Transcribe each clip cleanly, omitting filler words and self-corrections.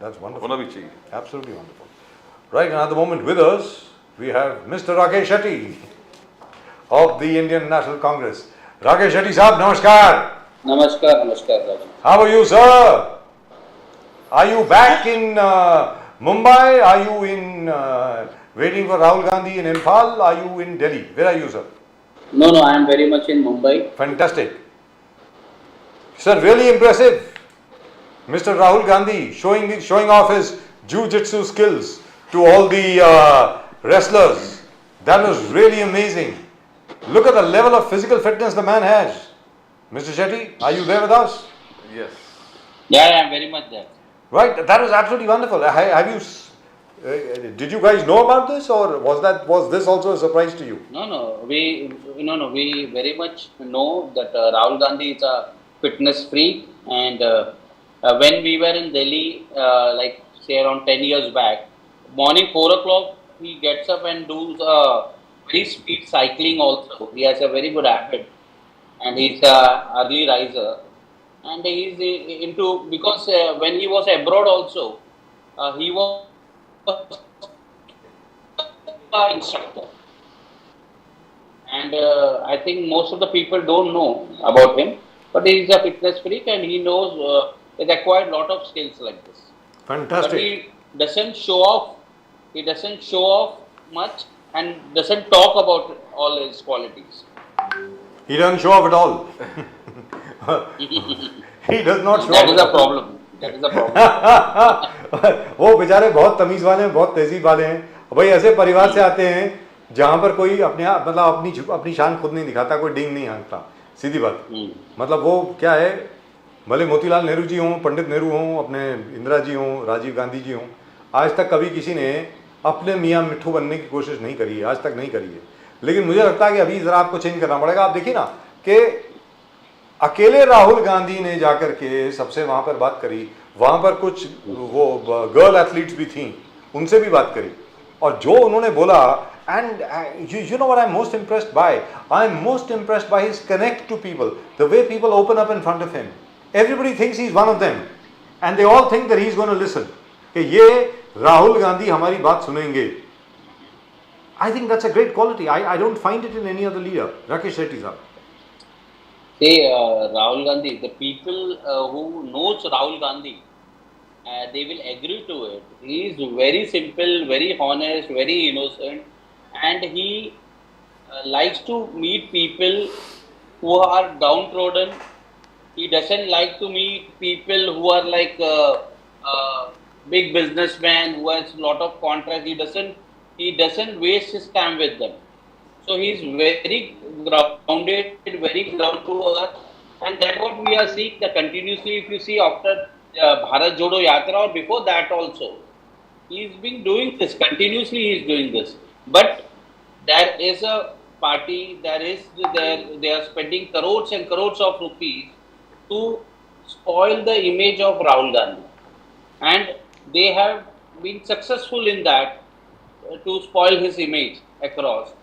That's wonderful. होना भी चाहिए. Absolutely wonderful. Right, and at the moment with us, we have Mr. Rakesh Shetty of the Indian National Congress. Rakesh Shetty Saab, namaskar. नमस्कार नमस्कार Raju. How are you, sir? Are you back in Mumbai? Are you in waiting for Rahul Gandhi in Imphal? Are you in Delhi? Where are you, sir? No, I am very much in Mumbai. Fantastic. Sir, really impressive. Mr. Rahul Gandhi showing off his jiu-jitsu skills to all the wrestlers. That was really amazing. Look at the level of physical fitness the man has. Mr. Shetty, are you there with us? Yes. Yeah, I am very much there. Right, that was absolutely wonderful. Have you? Did you guys know about this, or was this also a surprise to you? We very much know that Rahul Gandhi is a fitness freak, and when we were in Delhi, like say around 10 years back, morning 4 o'clock he gets up and does very speed cycling also. He has a very good habit, and he's a early riser, and he's into, because when he was abroad also, he was an instructor, and I think most of the people don't know about him, but he is a fitness freak, and he knows he's acquired lot of skills like this. Fantastic. But he doesn't show off. He doesn't show off much and doesn't talk about all his qualities. He doesn't show off at all. He does not show That off. is a problem. That is a problem. वो बेचारे बहुत तमीज वाले हैं, बहुत तहजीब वाले हैं. भाई ऐसे परिवार से आते हैं जहाँ पर कोई मतलब अपनी शान खुद नहीं दिखाता, कोई डिंग नहीं हाँकता. सीधी बात. मतलब वो क्या है, भले मोतीलाल नेहरू जी हों, पंडित नेहरू हों, अपने इंदिरा जी हों, राजीव गांधी जी हों, आज तक कभी किसी ने अपने मियाँ मिट्ठू बनने की कोशिश नहीं करी है, आज तक नहीं करी है. लेकिन मुझे लगता है कि अभी ज़रा आपको चेंज करना पड़ेगा. आप देखिए ना कि अकेले राहुल गांधी ने जाकर के सबसे वहाँ पर बात करी, वहाँ पर कुछ वो गर्ल एथलीट्स भी थीं, उनसे भी बात करी, और जो उन्होंने बोला, and you know what I'm most impressed by? I'm most impressed by his connect to people, the way people open up in front of him. Everybody thinks he's one of them, and they all think that he's going to listen. कि ये राहुल गांधी हमारी बात सुनेंगे. I think that's a great quality. I don't find it in any other leader. Rakesh Shetty sir. See, Rahul Gandhi, the people who knows Rahul Gandhi, they will agree to it. He is very simple, very honest, very innocent, and he likes to meet people who are downtrodden. He doesn't like to meet people who are like big businessmen who has lot of contracts. He doesn't waste his time with them. So he is very grounded, very ground to earth, and that's what we are seeing. That continuously, if you see after Bharat Jodo Yatra or before that also, he has been doing this continuously. He is doing this, but there is a party. They are spending crores and crores of rupees to spoil the image of Rahul Gandhi, and they have been successful in that to spoil his image across.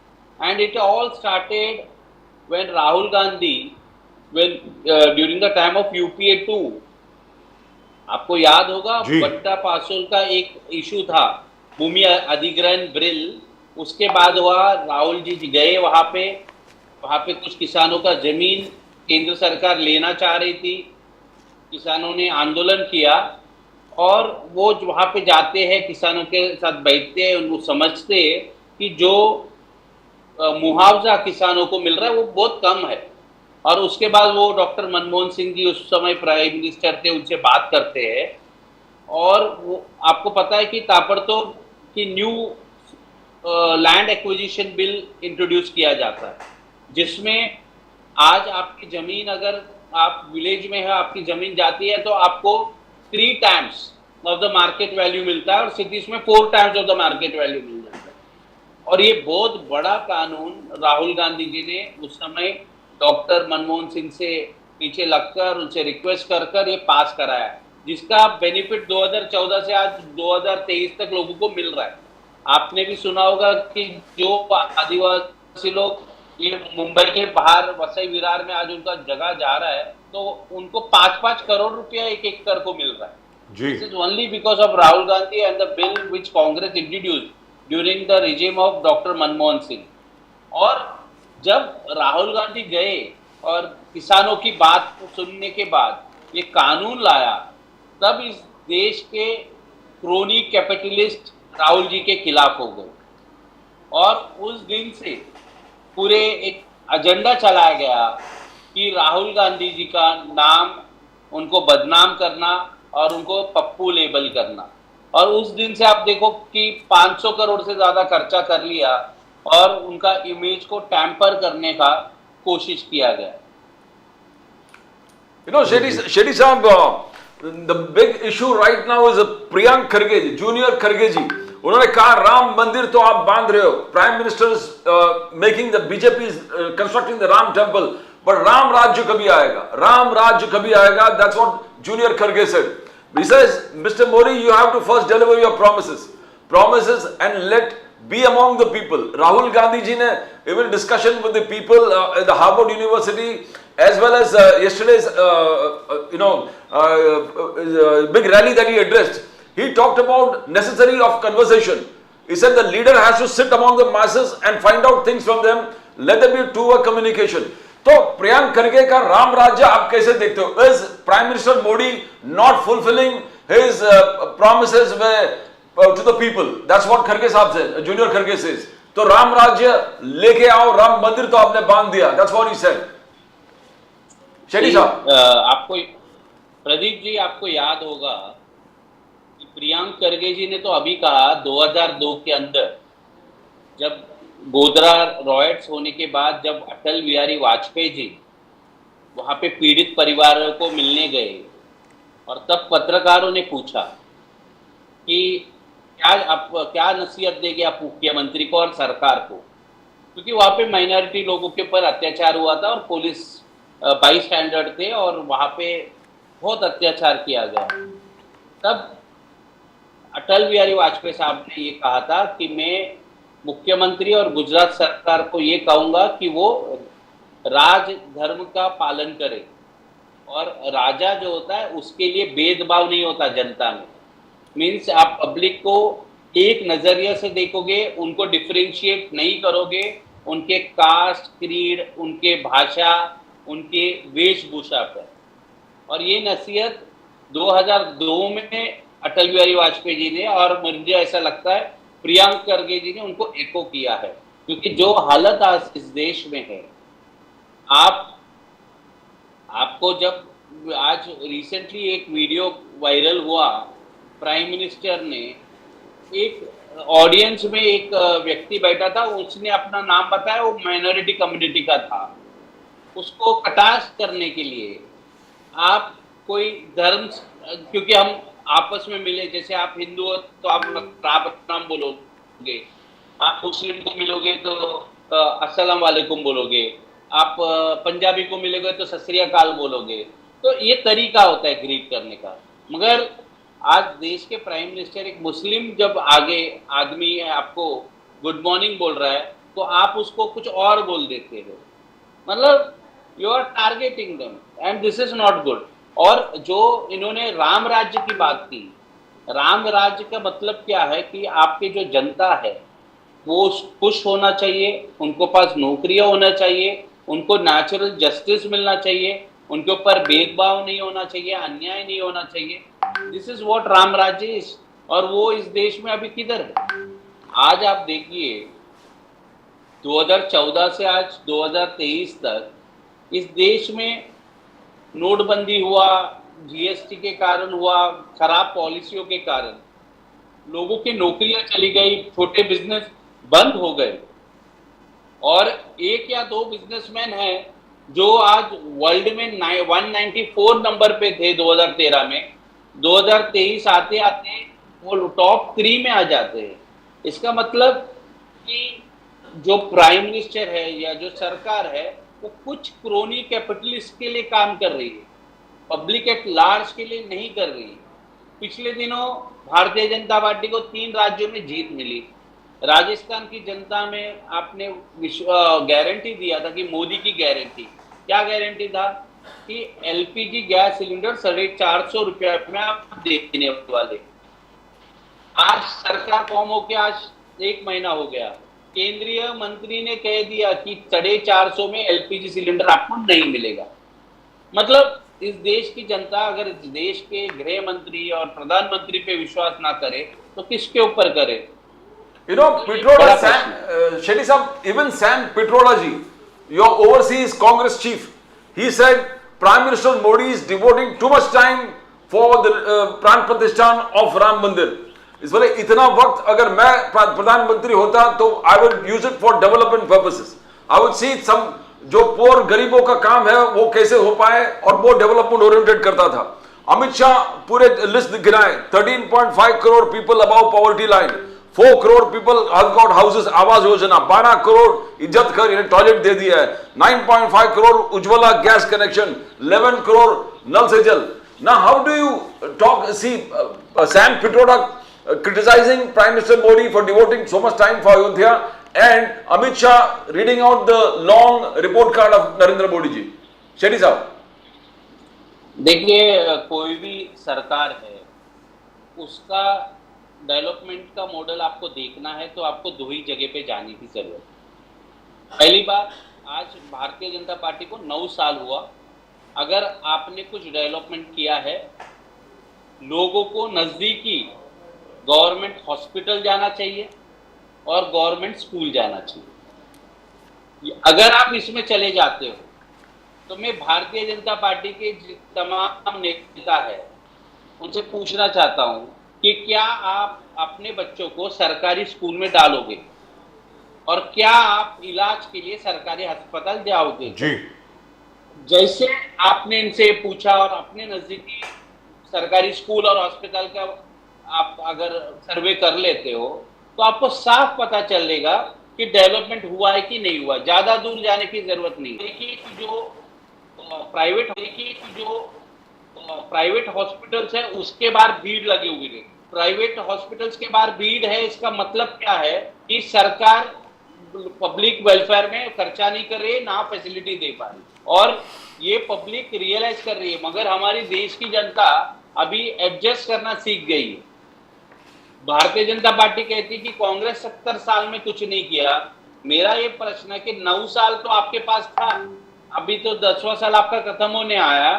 And it all started when Rahul Gandhi, during the time of UPA 2, आपको याद होगा बट्टा पासोल का एक issue था, भूमि अधिग्रहण bill. उसके बाद हुआ, राहुल जी गए वहाँ पे कुछ किसानों का जमीन केंद्र सरकार लेना चाह रही थी. किसानों ने आंदोलन किया, और वो वहाँ पे जाते हैं, किसानों के साथ बैठते हैं, उनको समझते हैं कि जो मुआवजा किसानों को मिल रहा है वो बहुत कम है. और उसके बाद वो डॉक्टर मनमोहन सिंह जी उस समय प्राइम मिनिस्टर थे, उनसे बात करते हैं, और वो आपको पता है कि ताबड़तोड़ की new land acquisition bill introduce किया जाता है, जिसमें आज आपकी ज़मीन, अगर आप विलेज में है, आपकी ज़मीन जाती है तो आपको 3 times of the market value मिलता है, और सिटीज में 4 times of the market value मिल जाता है. और ये बहुत बड़ा कानून राहुल गांधी जी ने उस समय डॉक्टर मनमोहन सिंह से पीछे लगकर उनसे रिक्वेस्ट कर ये पास कराया, जिसका बेनिफिट 2014 से आज 2023 तक लोगों को मिल रहा है. आपने भी सुना होगा कि जो आदिवासी लोग ये मुंबई के बाहर वसई विरार में आज उनका जगह जा रहा है, तो उनको 5-5 करोड़ रुपया एक एकड़ को मिल रहा है. जी। This is only because of Rahul Gandhi and the bill which Congress introduced during the regime of Dr. Manmohan Singh. और जब राहुल गांधी गए और किसानों की बात को सुनने के बाद ये कानून लाया, तब इस देश के क्रोनी कैपिटलिस्ट राहुल जी के खिलाफ हो गए और उस दिन से पूरे एक एजेंडा चलाया गया कि राहुल गांधी जी का नाम उनको बदनाम करना और उनको पप्पू लेबल करना। और उस दिन से आप देखो कि 500 करोड़ से ज्यादा खर्चा कर लिया और उनका इमेज को टैंपर करने का कोशिश किया गया। You know, Shetty Saab, the big issue right now is Priyank Kharge ji, Junior Kharge ji. उन्होंने कहा राम मंदिर तो आप बांध रहे हो, prime minister is making the BJP is constructing the Ram temple, but Ram राज्य कभी आएगा, राम राज्य कभी आएगा? That's what junior Kharge said. He says, Mr. Modi, you have to first deliver your promises and let be among the people. Rahul Gandhi ji ne even discussion with the people at the Harvard University as well as yesterday's big rally that he addressed. He talked about necessity of conversation. He said the leader has to sit among the masses and find out things from them. Let there be two-way communication. तो प्रियंक खरगे का राम राज्य आप कैसे देखते हो? Is Prime Minister Modi not fulfilling his promises to the people? That's what Kharge साहब said. Junior Kharge says. तो राम राज्य लेके आओ, राम मंदिर तो आपने बांध दिया. That's what he said. Shetty साहब, आपको प्रदीप जी आपको याद होगा कि प्रियंक खरगे जी ने तो अभी कहा 2002 के अंदर जब गोधरा रॉयट्स होने के बाद जब अटल बिहारी वाजपेयी जी वहां पे पीड़ित परिवारों को मिलने गए और तब पत्रकारों ने पूछा कि क्या नसीहत देंगे आप मुख्यमंत्री को और सरकार को, क्योंकि वहां पे माइनॉरिटी लोगों के ऊपर अत्याचार हुआ था और पुलिस बाई स्टैंडर्ड थे और वहां पे बहुत अत्याचार किया गया। तब अटल बिहारी वाजपेयी साहब ने ये कहा था कि मैं मुख्यमंत्री और गुजरात सरकार को ये कहूंगा कि वो राज धर्म का पालन करे और राजा जो होता है उसके लिए भेदभाव नहीं होता जनता में। मीन्स आप पब्लिक को एक नजरिए से देखोगे, उनको डिफरेंशिएट नहीं करोगे उनके कास्ट, क्रीड, उनके भाषा, उनके वेशभूषा पर। और ये नसीहत 2002 में अटल बिहारी वाजपेयी जी ने और मुझे ऐसा लगता है प्रियंक खरगे जी ने उनको एको किया है, क्योंकि जो हालत आज इस देश में है, आपको जब आज रिसेंटली एक वीडियो वायरल हुआ, प्राइम मिनिस्टर ने एक ऑडियंस में एक व्यक्ति बैठा था, उसने अपना नाम बताया, वो माइनॉरिटी कम्युनिटी का था, उसको कटाक्ष करने के लिए आप कोई धर्म, क्योंकि हम आपस में मिले, जैसे आप हिंदू हो तो आप नाम बोलोगे, आप मुस्लिम को मिलोगे तो अस्सलाम वालेकुम बोलोगे, आप पंजाबी को मिलोगे तो सत श्री अकाल बोलोगे। तो ये तरीका होता है ग्रीट करने का। मगर आज देश के प्राइम मिनिस्टर एक मुस्लिम जब आगे आदमी आपको गुड मॉर्निंग बोल रहा है तो आप उसको कुछ और बोल देते हो, मतलब you are targeting them and this is not good. और जो इन्होंने राम राज्य की बात की, राम राज्य का मतलब क्या है कि आपकी जो जनता है वो खुश होना चाहिए, उनको पास नौकरियां होना चाहिए, उनको नेचुरल जस्टिस मिलना चाहिए, उनके ऊपर भेदभाव नहीं होना चाहिए, अन्याय नहीं होना चाहिए। दिस इज व्हाट राम राज्य इज। और वो इस देश में अभी किधर है? आज आप देखिए 2014 से आज 2023 तक इस देश में नोटबंदी हुआ, जीएसटी के कारण हुआ, खराब पॉलिसियों के कारण लोगों की नौकरियां चली गई, छोटे बिजनेस बंद हो गए और एक या दो बिजनेसमैन हैं जो आज वर्ल्ड में 194 नंबर पे थे 2013 में, 2023 आते आते वो टॉप 3 में आ जाते हैं। इसका मतलब कि जो प्राइम मिनिस्टर है या जो सरकार है वो कुछ क्रोनी कैपिटलिस्ट के लिए काम कर रही है, पब्लिक एट लार्ज के लिए नहीं कर रही है। पिछले दिनों भारतीय जनता पार्टी को 3 राज्यों में जीत मिली। राजस्थान की जनता में आपने गारंटी दिया था कि मोदी की गारंटी, क्या गारंटी था कि एलपीजी गैस सिलेंडर 450 रुपया में आप देने वाले। आज सरकार फॉर्म होके आज 1 महीना हो गया, केंद्रीय मंत्री ने कह दिया कि 450 में एलपीजी सिलेंडर आपको नहीं मिलेगा। मतलब इस देश की जनता अगर इस देश के गृह मंत्री और प्रधानमंत्री पे विश्वास ना करे तो किसके ऊपर करे? You know, Pitroda, Sam, Shetty Saab, even Sam Pitroda ji, your overseas Congress chief, he said Prime Minister Modi is devoting too much time for the प्राण प्रतिष्ठान of Ram Mandir. इस वाले इतना वक्त अगर मैं प्रधानमंत्री होता तो I would use it for development purposes. I would see some जो पोर गरीबों का काम है वो कैसे हो पाए और वो डेवलपमेंट ओरिएंटेड करता था। अमित शाह पूरे लिस्ट गिराए, 13.5 crore people above poverty line, 4 crore people have got houses, Awas Yojana, 12 crore इज्जत कर इन्हें टॉयलेट दे दिया है, 9.5 करोड़ उज्ज्वला गैस कनेक्शन, 11 करोड़ नल से जल। Now how do you talk, see Sam Pitroda criticizing Prime Minister Modi for devoting so much time for Ayodhya and Amit Shah reading out the long report card of Narendra Modi ji? Shetty साहब, देखिए कोई भी सरकार है उसका development का model आपको देखना है तो आपको 2 ही जगह पे जाने की जरूरत है। पहली बात, आज भारतीय जनता पार्टी को 9 साल हुआ, अगर आपने कुछ डेवलपमेंट किया है, लोगों को नजदीकी गवर्नमेंट हॉस्पिटल जाना चाहिए और गवर्नमेंट स्कूल जाना चाहिए। अगर आप इसमें चले जाते हो तो मैं भारतीय जनता पार्टी के तमाम नेता है उनसे पूछना चाहता हूं कि क्या आप अपने बच्चों को सरकारी स्कूल में डालोगे और क्या आप इलाज के लिए सरकारी अस्पताल जाओगे? जी, जैसे आपने इनसे पूछा और अपने नजदीकी सरकारी स्कूल और हॉस्पिटल का आप अगर सर्वे कर लेते हो तो आपको साफ पता चलेगा कि डेवलपमेंट हुआ है कि नहीं हुआ। ज्यादा दूर जाने की जरूरत नहीं। देखिए जो प्राइवेट हॉस्पिटल्स है उसके बाहर भीड़ लगी हुई है। प्राइवेट हॉस्पिटल्स के बाहर भीड़ है, इसका मतलब क्या है कि सरकार पब्लिक वेलफेयर में खर्चा नहीं कर रही है, ना फैसिलिटी दे पा रही, और ये पब्लिक रियलाइज कर रही है। मगर हमारी देश की जनता अभी एडजस्ट करना सीख गई है। भारतीय जनता पार्टी कहती है कि कांग्रेस 70 साल में कुछ नहीं किया। मेरा ये प्रश्न है कि 9 साल तो आपके पास था, अभी तो 10वां साल आपका खत्म होने आया।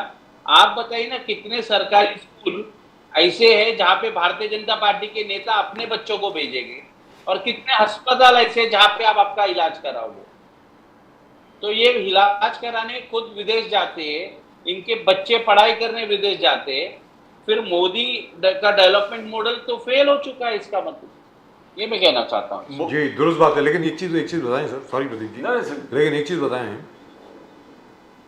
आप बताइए ना कितने सरकारी स्कूल ऐसे हैं जहां पे भारतीय जनता पार्टी के नेता अपने बच्चों को भेजेंगे और कितने अस्पताल ऐसे जहां पे आप आपका इलाज कराओगे। तो ये इलाज कराने खुद विदेश जाते हैं, इनके बच्चे पढ़ाई करने विदेश जाते हैं, फिर मोदी का डेवलपमेंट मॉडल तो फेल हो चुका है। इसका मतलब ये मैं कहना चाहता हूँ। जी दुरुस्त बात है, लेकिन एक चीज बताएं सर, सॉरी प्रदीप जी, लेकिन एक चीज बताएं,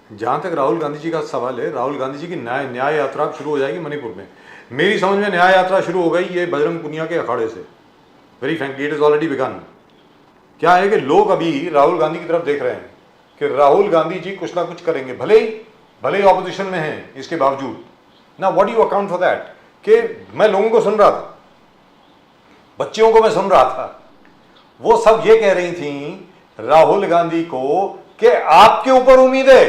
जहां तक राहुल गांधी जी का सवाल है, राहुल गांधी जी की न्याय यात्रा शुरू हो जाएगी मणिपुर में। मेरी समझ में न्याय यात्रा शुरू हो गई ये बजरंग पुनिया के अखाड़े से। Very frankly it is already began. क्या है कि लोग अभी राहुल गांधी की तरफ देख रहे हैं कि राहुल गांधी जी कुछ ना कुछ करेंगे, भले ही ऑपोजिशन में हैं, इसके बावजूद। ना what you account for that? कि मैं लोगों को सुन रहा था, बच्चियों को मैं सुन रहा था, वो सब ये कह रही थी राहुल गांधी को कि आपके ऊपर उम्मीद है,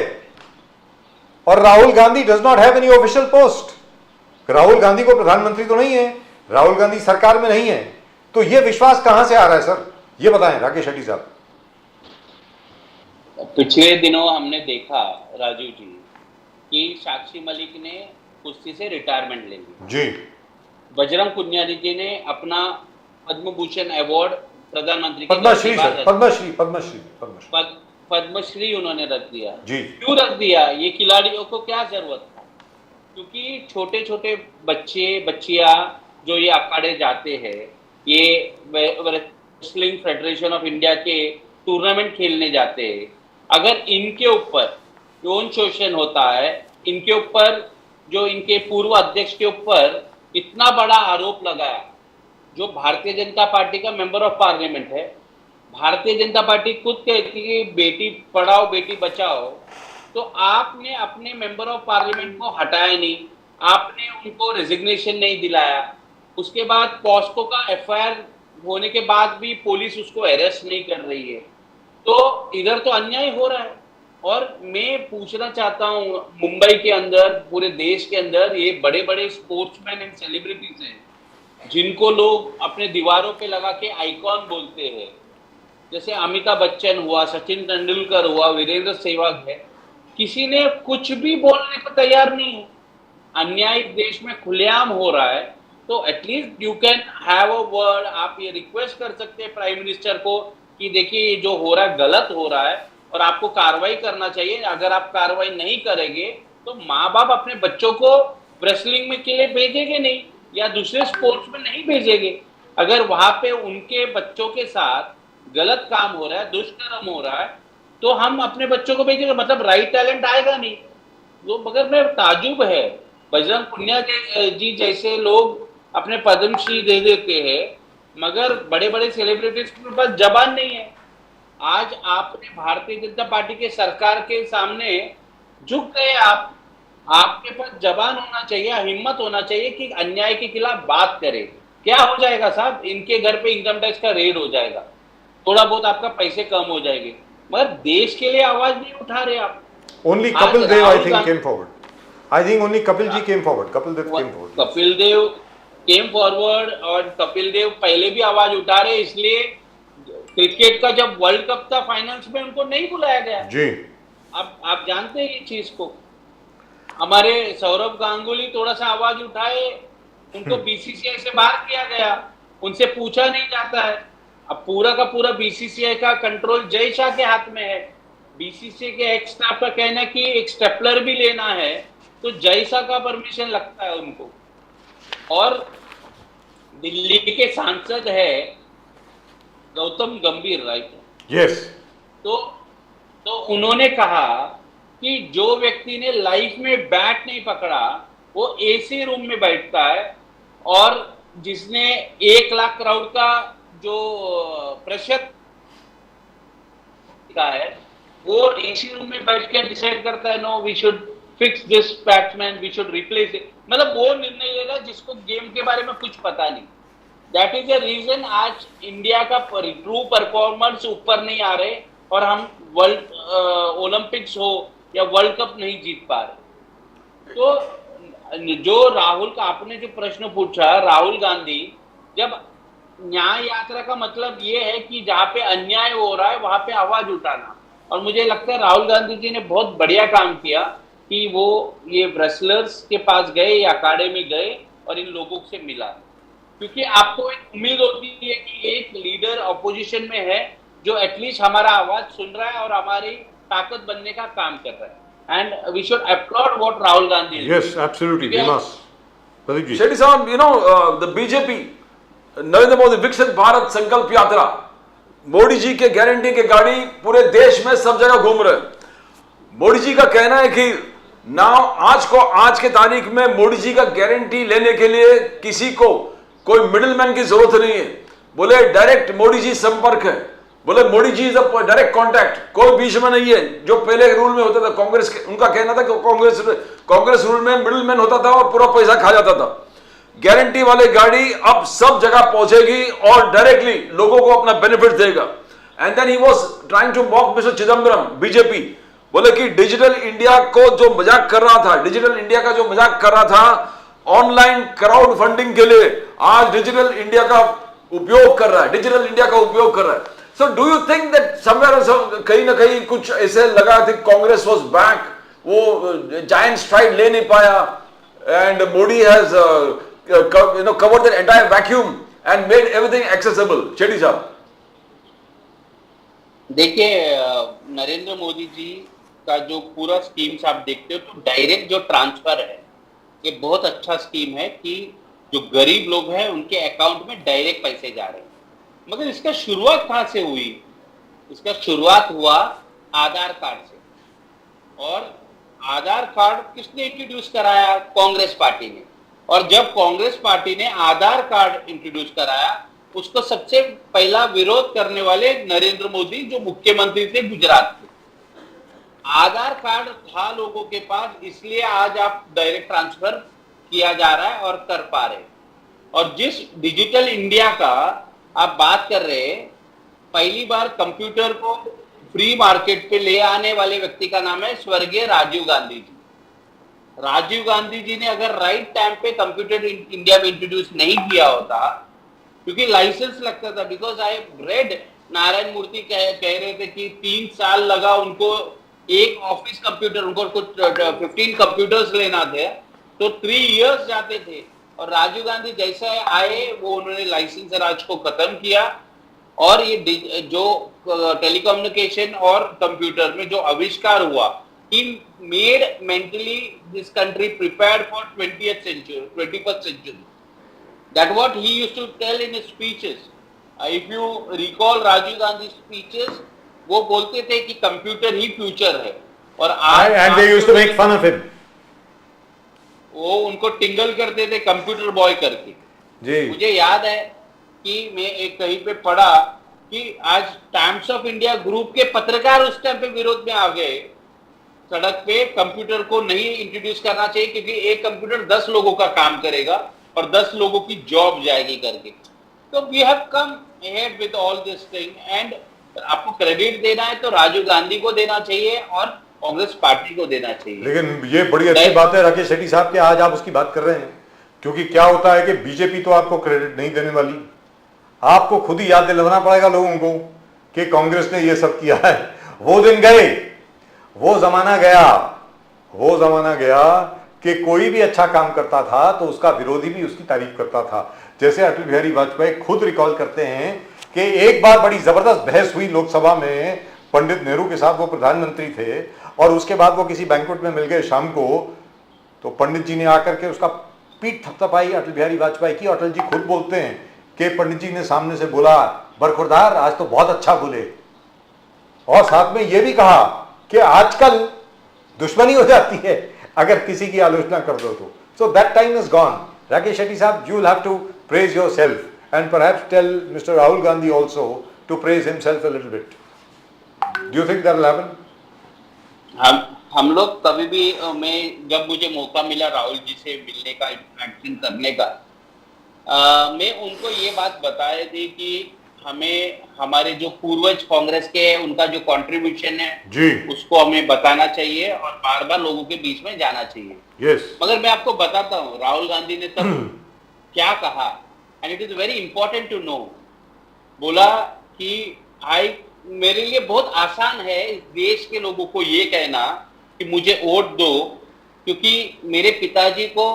और Rahul Gandhi does not have any official post. Rahul Gandhi को प्रधानमंत्री तो नहीं है, राहुल गांधी सरकार में नहीं है, तो ये विश्वास कहां से आ रहा है सर? ये बताएं राकेश शेट्टी साहब। पिछले दिनों हमने देखा राजू जी कि साक्षी मलिक ने कुश्ती से रिटायरमेंट ले ली जी, बजरंग पुनिया जी ने अपना पद्म भूषण अवार्ड प्रधानमंत्री पद्मश्री उन्होंने रख दिया जी। क्यों रख दिया? ये खिलाड़ियों को क्या जरूरत था? क्योंकि छोटे छोटे बच्चे बच्चियां जो ये अखाड़े जाते हैं, ये रेसलिंग फेडरेशन ऑफ इंडिया के टूर्नामेंट खेलने जाते हैं, अगर इनके ऊपर यौन शोषण होता है, इनके ऊपर जो इनके पूर्व अध्यक्ष के ऊपर इतना बड़ा आरोप लगाया, जो भारतीय जनता पार्टी का मेंबर ऑफ पार्लियामेंट है, भारतीय जनता पार्टी खुद कहती है बेटी पढ़ाओ बेटी बचाओ, तो आपने अपने मेंबर ऑफ पार्लियामेंट को हटाया नहीं, आपने उनको रेजिग्नेशन नहीं दिलाया, उसके बाद पॉस्को का एफआईआर होने के बाद भी पुलिस उसको अरेस्ट नहीं कर रही है, तो इधर तो अन्याय हो रहा है। और मैं पूछना चाहता हूँ, मुंबई के अंदर, पूरे देश के अंदर ये बड़े बड़े स्पोर्ट्समैन एंड सेलिब्रिटीज हैं जिनको लोग अपने दीवारों पे लगा के आइकॉन बोलते हैं, जैसे अमिताभ बच्चन हुआ, सचिन तेंदुलकर हुआ, वीरेंद्र सहवाग है, किसी ने कुछ भी बोलने को तैयार नहीं है। अन्याय देश में खुलेआम हो रहा है, तो at least you can have a word. आप ये रिक्वेस्ट कर सकते हैं प्राइम मिनिस्टर को कि देखिए ये जो हो रहा है गलत हो रहा है और आपको कार्रवाई करना चाहिए। अगर आप कार्रवाई नहीं करेंगे तो माँ बाप अपने बच्चों को रेसलिंग में के लिए भेजेंगे नहीं या दूसरे स्पोर्ट्स में नहीं भेजेंगे। अगर वहां पे उनके बच्चों के साथ गलत काम हो रहा है, दुष्कर्म हो रहा है, तो हम अपने बच्चों को भेजेंगे, मतलब राइट टैलेंट आएगा नहीं। तो मगर मैं ताजुब है, बजरंग पुनिया जी जैसे लोग अपने पद्मश्री दे देते हैं, मगर बड़े बड़े सेलिब्रिटीज के पास जबान नहीं है। आज आपने भारतीय जनता पार्टी के सरकार के सामने झुक गए, आपके पास जबान होना चाहिए, हिम्मत होना चाहिए कि अन्याय के खिलाफ बात करें। क्या हो जाएगा साहब, इनके घर पे इनकम टैक्स का रेड हो जाएगा, थोड़ा बहुत आपका पैसे कम हो जाएंगे, मगर देश के लिए आवाज नहीं उठा रहे आप। Only Kapil Dev, I think, came forward. I think only Kapil ji came forward. Kapil Dev came forward. Kapil Dev came forward, और कपिल देव पहले भी आवाज उठा रहे, इसलिए क्रिकेट का जब वर्ल्ड कप था फाइनल्स में उनको नहीं बुलाया गया जी। अब आप जानते हैं ये चीज को। हमारे सौरभ गांगुली थोड़ा सा आवाज उठाए, उनको बीसीसीआई से बाहर किया गया, उनसे पूछा नहीं जाता है। अब पूरा का पूरा बीसीसीआई का कंट्रोल जय शाह के हाथ में है। बीसीसीआई के एक्स स्टाफ का कहना है कि एक स्टेपलर भी लेना है तो जय शाह का परमिशन लगता है उनको। और दिल्ली के सांसद है गौतम गंभीर, राइट? यस। तो उन्होंने कहा कि जो व्यक्ति ने लाइफ में बैट नहीं पकड़ा वो एसी रूम में बैठता है, और जिसने 1 लाख क्राउड का जो प्रेशर का है वो एसी रूम में बैठ के डिसाइड करता है, no we should fix this batsman, we should replace it. मतलब वो निर्णय लेगा जिसको गेम के बारे में कुछ पता नहीं। दैट इज द रीजन आज इंडिया का ट्रू परफॉर्मेंस ऊपर नहीं आ रहे और हम वर्ल्ड ओलंपिक्स हो या वर्ल्ड कप नहीं जीत पा रहे। तो जो राहुल का आपने जो प्रश्न पूछा, राहुल गांधी, जब न्याय यात्रा का मतलब ये है कि जहां पे अन्याय हो रहा है वहां पे आवाज उठाना, और मुझे लगता है राहुल गांधी जी ने बहुत बढ़िया काम किया कि वो ये रेसलर्स के पास गए या अकाडमी गए और इन लोगों से मिला, क्योंकि आपको एक उम्मीद होती है कि एक लीडर अपोजिशन में है जो एटलीस्ट हमारा आवाज सुन रहा है और हमारी ताकत बनने का काम कर रहा है। And we should upload what Rahul Gandhi. Yes, absolutely, we must. Pradeep ji, Shetty साहब, you know the BJP, Narendra Modi Viksit Bharat संकल्प यात्रा, मोदी जी के गारंटी की गाड़ी पूरे देश में सब जगह घूम रहे। मोदी जी का कहना है कि आज के तारीख में मोदी जी का गारंटी लेने के लिए किसी को कोई मिडिलमैन की जरूरत नहीं है। बोले डायरेक्ट मोदी जी संपर्क है, बोले Modi ji is a direct contact, कोई बीच में नहीं है। जो पहले रूल में होता था कांग्रेस के, उनका कहना था कि कांग्रेस रूल में मिडिलमैन होता था और पूरा पैसा खा जाता था। गारंटी वाली गाड़ी अब सब जगह पहुंचेगी और डायरेक्टली लोगों को अपना बेनिफिट देगा। And then he was trying to mock mister Chidambaram, BJP, बोले कि डिजिटल इंडिया को जो मजाक कर रहा था, डिजिटल इंडिया का जो मजाक कर रहा था ऑनलाइन क्राउड फंडिंग के लिए, आज डिजिटल इंडिया का उपयोग कर रहा है, डिजिटल इंडिया का उपयोग कर रहा है। So do you think that somewhere कहीं ना कहीं कुछ ऐसे लगा कि कांग्रेस वाज बैक, वो जायंट स्ट्राइड ले नहीं पाया, and Modi has covered the entire vacuum and made everything accessible? Shetty साहब, देखिए नरेंद्र मोदी जी का जो पूरा स्कीम्स आप देखते हो तो डायरेक्ट जो ट्रांसफर है ये बहुत अच्छा स्कीम है कि जो गरीब लोग हैं उनके अकाउंट में डायरेक्ट पैसे जा रहे हैं। मगर इसका शुरुआत कहां से हुई? इसका शुरुआत हुआ आधार कार्ड से, और आधार कार्ड किसने इंट्रोड्यूस कराया? कांग्रेस पार्टी ने। और जब कांग्रेस पार्टी ने आधार कार्ड इंट्रोड्यूस कराया उसको सबसे पहला विरोध करने वाले नरेंद्र मोदी जो मुख्यमंत्री थे गुजरात के। आधार कार्ड था लोगों के पास, इसलिए आज आप डायरेक्ट ट्रांसफर किया जा रहा है और कर पा रहे। और जिस डिजिटल इंडिया का आप बात कर रहे हैं, पहली बार कंप्यूटर को फ्री मार्केट पे ले आने वाले व्यक्ति का नाम है स्वर्गीय राजीव गांधी जी। राजीव गांधी जी ने अगर राइट टाइम पे कंप्यूटर इंडिया में इंट्रोड्यूस नहीं किया होता, क्योंकि लाइसेंस लगता था, बिकॉज आई रेड नारायण मूर्ति कह रहे थे कि 3 साल लगा उनको एक ऑफिस कंप्यूटर, उनको कुछ 15 कंप्यूटर्स लेना थे, तो 3 इयर्स जाते थे। और राजीव गांधी जैसे आए वो उन्होंने लाइसेंस राज को खत्म किया, और ये जो टेलीकम्युनिकेशन और कंप्यूटर में जो आविष्कार हुआ, he made mentally this country prepared for 21st century. That what he used to tell in his speeches. If you recall Rajiv Gandhi's speeches, वो बोलते थे कि कंप्यूटर ही फ्यूचर है। और आज and they used to make fun of him. वो उनको टिंगल करते थे कंप्यूटर बॉय करके। जी। मुझे याद है कि मैं एक कहीं पे पढ़ा कि आज टाइम्स ऑफ इंडिया ग्रुप के पत्रकार उस टाइम पे विरोध में आ गए सड़क पे, कंप्यूटर को नहीं इंट्रोड्यूस करना चाहिए क्योंकि एक कंप्यूटर 10 लोगों का काम करेगा और 10 लोगों की जॉब जाएगी करके। तो we have come ahead with all this thing, and आपको क्रेडिट देना है तो राजीव गांधी को देना चाहिए और कांग्रेस पार्टी को देना चाहिए। लेकिन ये बड़ी अच्छी बात है राकेश शेट्टी साहब कि आज आप उसकी बात कर रहे हैं, क्योंकि क्या होता है कि बीजेपी तो आपको क्रेडिट नहीं देने वाली, आपको खुद ही याद दिलवाना पड़ेगा लोगों को कि कांग्रेस ने ये सब किया है। वो दिन गए, वो जमाना गया कि कोई भी अच्छा काम करता था तो उसका विरोधी भी उसकी तारीफ करता था। जैसे अटल बिहारी वाजपेयी खुद रिकॉल करते हैं कि एक बार बड़ी जबरदस्त बहस हुई लोकसभा में, पंडित नेहरू के साथ, वो प्रधानमंत्री थे, और उसके बाद वो किसी बैंक्वेट में मिल गए शाम को, तो पंडित जी ने आकर के उसका पीठ थपथपाई अटल बिहारी वाजपेयी की। अटल जी खुद बोलते हैं कि पंडित जी ने सामने से बोला, बरखुरदार आज तो बहुत अच्छा बोले, और साथ में ये भी कहा कि आजकल दुश्मनी हो जाती है अगर किसी की आलोचना कर दो तो। So that time is gone. Rakesh Shetty साहब, you will have to praise yourself and perhaps tell mister Rahul Gandhi also to praise himself a little bit. Do you think that will happen? हम लोग कभी भी, मैं जब मुझे मौका मिला राहुल जी से मिलने का, इंटरेक्शन करने का, मैं उनको ये बात बताई थी कि हमें हमारे जो पूर्वज कांग्रेस के हैं उनका जो कंट्रीब्यूशन है जी, उसको हमें बताना चाहिए और बार बार लोगों के बीच में जाना चाहिए। yes. मगर मैं आपको बताता हूँ राहुल गांधी ने तब क्या कहा, and it is very important to know. बोला कि मेरे लिए बहुत आसान है इस देश के लोगों को ये कहना कि मुझे वोट दो, क्योंकि मेरे पिताजी को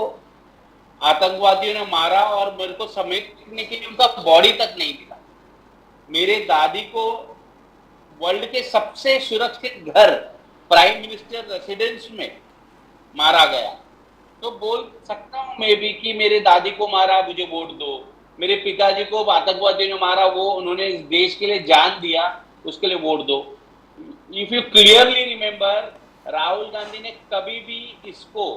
आतंकवादियों ने मारा और मेरे को समेटने के लिए उनका बॉडी तक नहीं मिला। मेरे दादी को वर्ल्ड के सबसे सुरक्षित घर प्राइम मिनिस्टर रेसिडेंस में मारा गया, तो बोल सकता हूं मैं भी कि मेरे दादी को मारा, मुझे वोट दो। मेरे पिताजी को आतंकवादियों ने मारा, वो उन्होंने इस देश के लिए जान दिया, उसके लिए वोट दो। If you clearly remember, Rahul Gandhi ने कभी भी इसको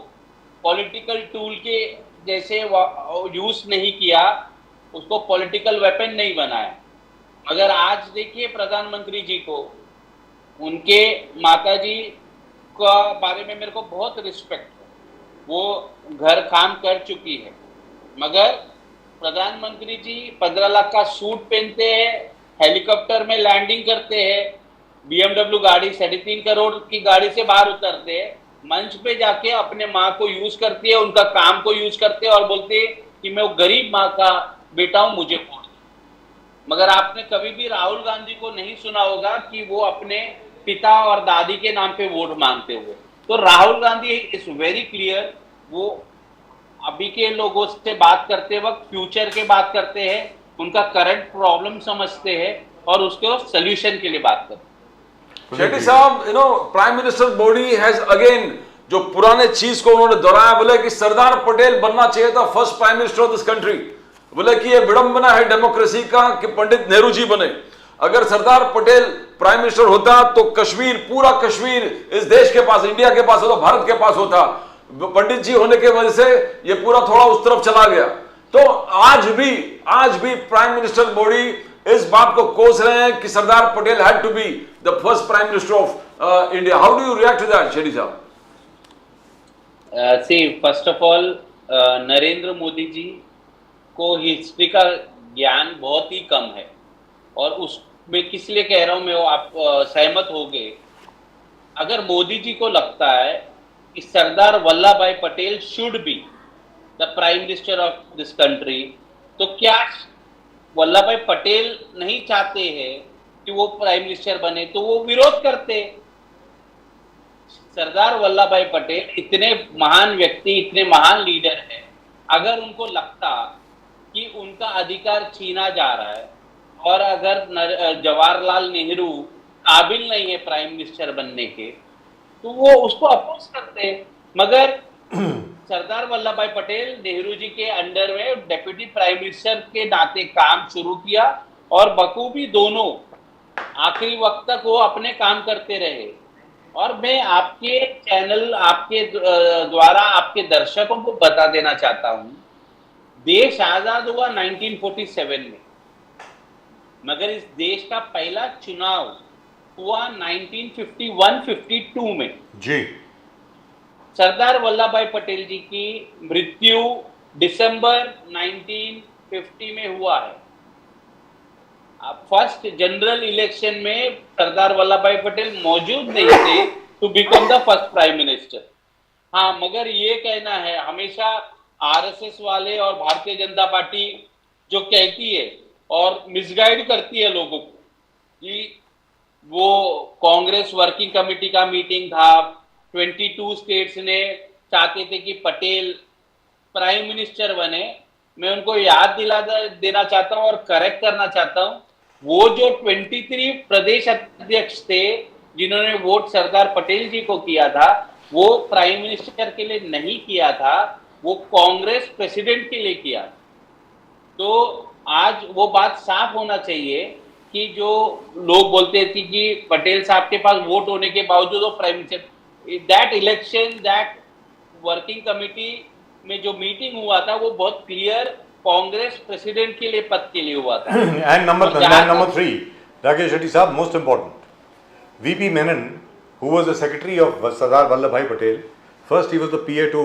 पॉलिटिकल टूल के जैसे यूज नहीं किया, उसको पॉलिटिकल वेपन नहीं बनाया। मगर आज देखिए प्रधानमंत्री जी को, उनके माताजी का बारे में मेरे को बहुत रिस्पेक्ट है, वो घर काम कर चुकी है, मगर प्रधानमंत्री जी 15 लाख का सूट पहनते हैं, हेलीकॉप्टर में लैंडिंग करते हैं, BMW गाड़ी 3.5 करोड़ की गाड़ी से बाहर उतरते हैं, मंच पे जाके अपने माँ को यूज करती है, उनका काम को यूज करते हैं और बोलते हैं कि मैं गरीब माँ का बेटा हूं, मुझे वोट। मगर आपने कभी भी राहुल गांधी को नहीं सुना होगा कि वो अपने पिता और दादी के नाम पे वोट मांगते हुए। तो Rahul Gandhi is very clear, वो अभी के लोगों से बात करते वक्त फ्यूचर के बात करते हैं, उनका करंट प्रॉब्लम समझते हैं और उसके सोल्यूशन के लिए बात करते हैं। शेट्टी साहब, prime minister Modi has again जो पुराने चीज को उन्होंने दोहराया, बोले कि सरदार पटेल बनना चाहिए था first prime minister of this country. बोले कि ये विडंबना है डेमोक्रेसी का कि पंडित नेहरू जी बने। अगर सरदार पटेल प्राइम मिनिस्टर होता तो कश्मीर, पूरा कश्मीर इस देश के पास, इंडिया के पास होता, भारत के पास होता। पंडित जी होने के वजह से ये पूरा थोड़ा उस तरफ चला गया। तो आज भी प्राइम मिनिस्टर मोदी इस बात को कोस रहे हैं कि Sardar Patel had to be the first prime minister of India. How do you react to that, Shetty साहब? See, first of all Narendra Modi ji को हिस्ट्री का ज्ञान बहुत ही कम है, और मैं किस लिए कह रहा हूं, मैं वो आप सहमत होंगे, अगर मोदी जी को लगता है कि सरदार वल्लभ भाई Patel should be the prime minister of this country, तो क्या वल्लभ भाई पटेल नहीं चाहते हैं कि वो प्राइम मिनिस्टर बने, तो वो विरोध करते। सरदार वल्लभ भाई पटेल इतने महान व्यक्ति, इतने महान लीडर हैं, अगर उनको लगता कि उनका अधिकार छीना जा रहा है और अगर जवाहरलाल नेहरू काबिल नहीं है प्राइम मिनिस्टर बनने के, तो वो उसको अपोज करते। मगर सरदार वल्लभ भाई पटेल नेहरू जी के अंडर में डेप्यूटी प्राइम मिनिस्टर के नाते काम शुरू किया और बखूबी दोनों आखिरी वक्त तक वो अपने काम करते रहे। और मैं आपके चैनल, आपके द्वारा आपके दर्शकों को बता देना चाहता हूं, देश आजाद हुआ 1947 में, मगर इस देश का पहला चुनाव हुआ 1951-52 में। जी। सरदार वल्लभ भाई पटेल जी की मृत्यु दिसंबर 1950 में हुआ है। फर्स्ट जनरल इलेक्शन में सरदार वल्लभ भाई पटेल मौजूद नहीं थे to become the first prime minister. हाँ, मगर ये कहना है, हमेशा आरएसएस वाले और भारतीय जनता पार्टी जो कहती है और मिसगाइड करती है लोगों को कि वो कांग्रेस वर्किंग कमेटी का मीटिंग था, 22 स्टेट्स ने चाहते थे कि पटेल प्राइम मिनिस्टर बने। मैं उनको याद देना चाहता हूं और करेक्ट करना चाहता हूं, वो जो 23 प्रदेश अध्यक्ष थे जिन्होंने वोट सरदार पटेल जी को किया था, वो प्राइम मिनिस्टर के लिए नहीं किया था, वो कांग्रेस प्रेसिडेंट के लिए किया। तो आज वो बात साफ होना चाहिए कि जो लोग बोलते थे कि पटेल साहब के पास वोट होने के बावजूद वो prime minister, that election, that working committee में जो मीटिंग हुआ था वो बहुत क्लियर कांग्रेस प्रेसिडेंट के लिए, पद के लिए हुआ था। एंड नंबर 3, राकेश शेट्टी साहब, most important, VP Menon, who was the secretary of Sardar Vallabhbhai Patel. First he was the PA to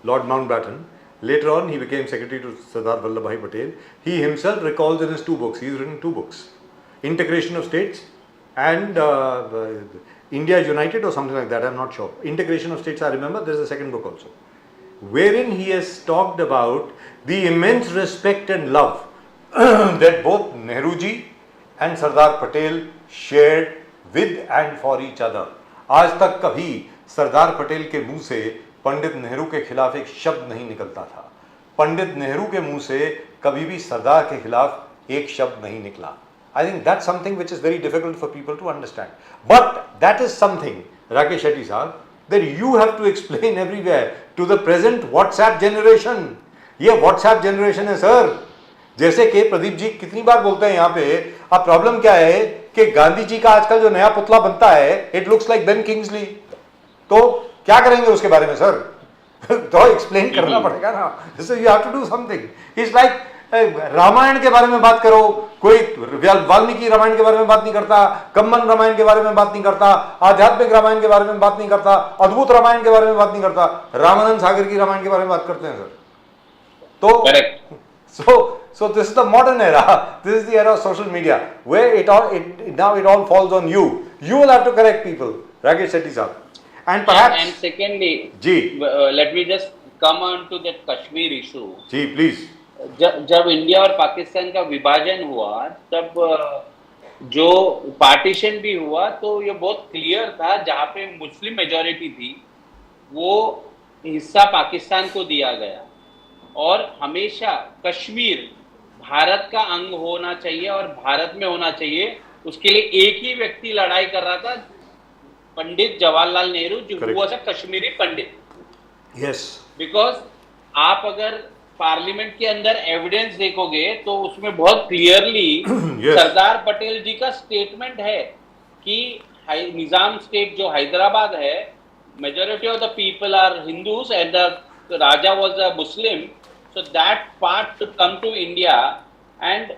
Lord Mountbatten. Later on he became secretary to Sardar Vallabhbhai Patel. He himself recalls in his 2 books, he's written 2 books, Integration of States and India United or something like that, I'm not sure. Integration of States, I remember, there's a second book also, wherein he has talked about the immense respect and love that both Nehru ji and Sardar Patel shared with and for each other. आज तक कभी सरदार पटेल के मुंह से पंडित नेहरू के खिलाफ एक शब्द नहीं निकलता था, पंडित नेहरू के मुंह से कभी भी सरदार के खिलाफ एक शब्द नहीं निकला। I think that's something which is very difficult for people to understand. But that is something, Rakesh Shetty sir, that you have to explain everywhere to the present WhatsApp generation. ये WhatsApp generation है sir. जैसे कि प्रदीप जी कितनी बार बोलते हैं यहाँ पे, अब प्रॉब्लम क्या है कि गांधी जी का आजकल जो नया पुतला बनता है, it looks like Ben Kingsley. तो क्या करेंगे उसके बारे में सर? तो एक्सप्लेन करना पड़ेगा ना, so you have to do something. It's like Ramayan के बारे में बात करो, कोई वाल्मीकि रामायण के बारे में बात नहीं करता, कम्मन रामायण के बारे में बात नहीं करता, आध्यात्मिक रामायण के बारे में बात नहीं करता, अद्भुत रामायण के बारे में बात नहीं करता, रामानंद सागर की रामायण के बारे में बात करते हैं सर। तो correct. So this is the modern era. This is the era of social media, where now it all falls on you. You will have to correct people, Rakesh Shetty sir. And perhaps. And secondly, let me just come on to that Kashmir issue. जी please. जब India और पाकिस्तान का विभाजन हुआ, तब जो partition भी हुआ, तो ये बहुत क्लियर था, जहाँ पे मुस्लिम मेजॉरिटी थी वो हिस्सा पाकिस्तान को दिया गया। और हमेशा कश्मीर भारत का अंग होना चाहिए और भारत में होना चाहिए, उसके लिए एक ही व्यक्ति लड़ाई कर रहा था, पंडित जवाहरलाल नेहरू, जो हुआ था कश्मीरी पंडित। यस। बिकॉज आप अगर पार्लियामेंट के अंदर एविडेंस देखोगे तो उसमें बहुत क्लियरली सरदार पटेल जी का स्टेटमेंट है कि निजाम स्टेट जो हैदराबाद है, majority of the people are Hindus and the raja was a Muslim, so that part to come to India। and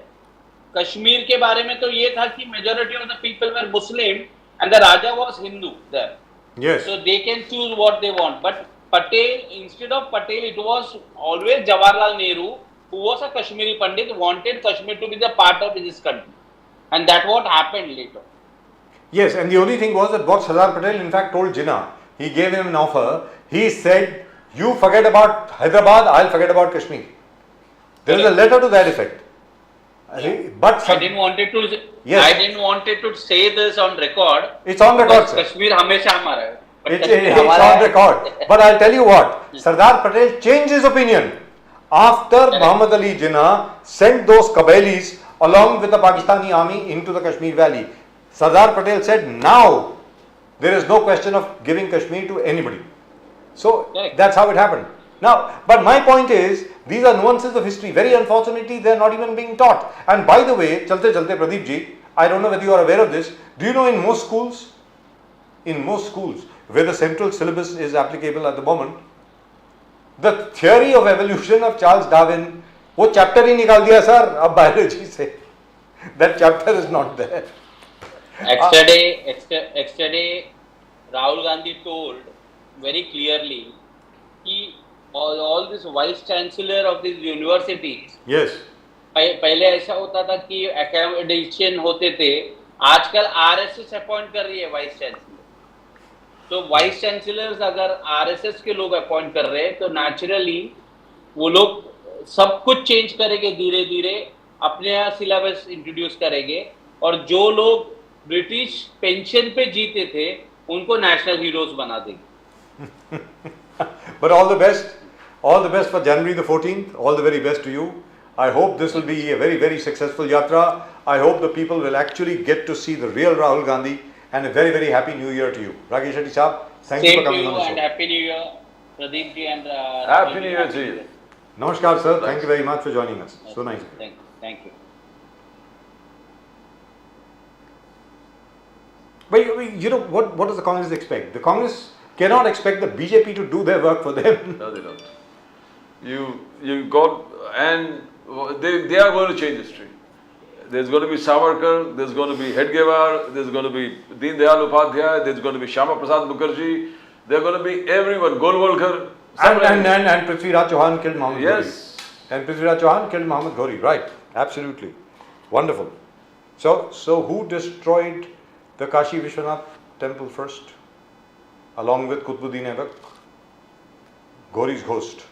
Kashmir के बारे में तो ये था कि majority of the people were Muslim and the Raja was Hindu there। Yes। so they can choose what they want, but Patel, instead of Patel, it was always Jawaharlal Nehru, who was a Kashmiri Pandit, wanted Kashmir to be the part of this country। and that what happened later. Yes, and the only thing was that what Sardar Patel in fact told Jinnah, he gave him an offer. He said, "You forget about Hyderabad, I'll forget about Kashmir." There is a letter to that effect. But I didn't wanted to. Yes. I didn't wanted to say this on record. it's on record, because sir. Kashmir हमेशा हमारा है. But It's Kashmir on हमारा है. record. But I'll tell you what, Sardar Patel changed his opinion after Muhammad Ali Jinnah sent those Kabelis along with the Pakistani army into the Kashmir Valley. Sardar Patel said, now there is no question of giving Kashmir to anybody. So Correct. that's how it happened. Now, but my point is, these are nuances of history. Very unfortunately, they are not even being taught. And by the way, chalte chalte Pradeep ji, I don't know whether you are aware of this. Do you know in most schools, where the central syllabus is applicable at the moment, the theory of evolution of Charles Darwin, वो chapter ही निकाल दिया sir अब biology से. That chapter is not there. Yesterday, Rahul Gandhi told very clearly कि all this vice chancellor of these universities, Yes. पहले ऐसा होता था कि academician होते थे, आजकल RSS अपॉइंट कर रही है वाइस चांसलर. तो वाइस चांसलर्स अगर RSS के लोग अपॉइंट कर रहे हैं तो नेचुरली वो लोग सब कुछ चेंज करेंगे, धीरे धीरे अपने यहाँ सिलेबस इंट्रोड्यूस करेंगे, और जो लोग ब्रिटिश पेंशन पे जीते थे उनको नेशनल हीरोज बना देंगे. But all the best for January the 14th. All the very best to you. I hope this will be a very, very successful yatra. I hope the people will actually get to see the real Rahul Gandhi, and a very, very happy New Year to you. Rakesh Shetty Saab, thank you Same for to coming you on the and show. Happy New Year, Pradeep ji and Happy New Year to you. Namaskar sir, thank you very much for joining us. So nice. Thank you. But you know, what does the Congress expect? The Congress cannot expect the BJP to do their work for them. No, they don't. You got, and they are going to change history. There's going to be Savarkar, there's going to be Hedgewar, there's going to be Deen Dayal Upadhyay, there's going to be Shyama Prasad Mukherjee, there's going to be everyone, Golwalkar. And Prithviraj Chauhan killed Muhammad Yes. Ghori. And Prithviraj Chauhan killed Muhammad Ghori, right? Absolutely. Wonderful. So who destroyed the Kashi Vishwanath temple first? Along with Qutbuddin Aibak? Ghori's ghost.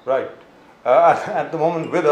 Right. At the moment with us.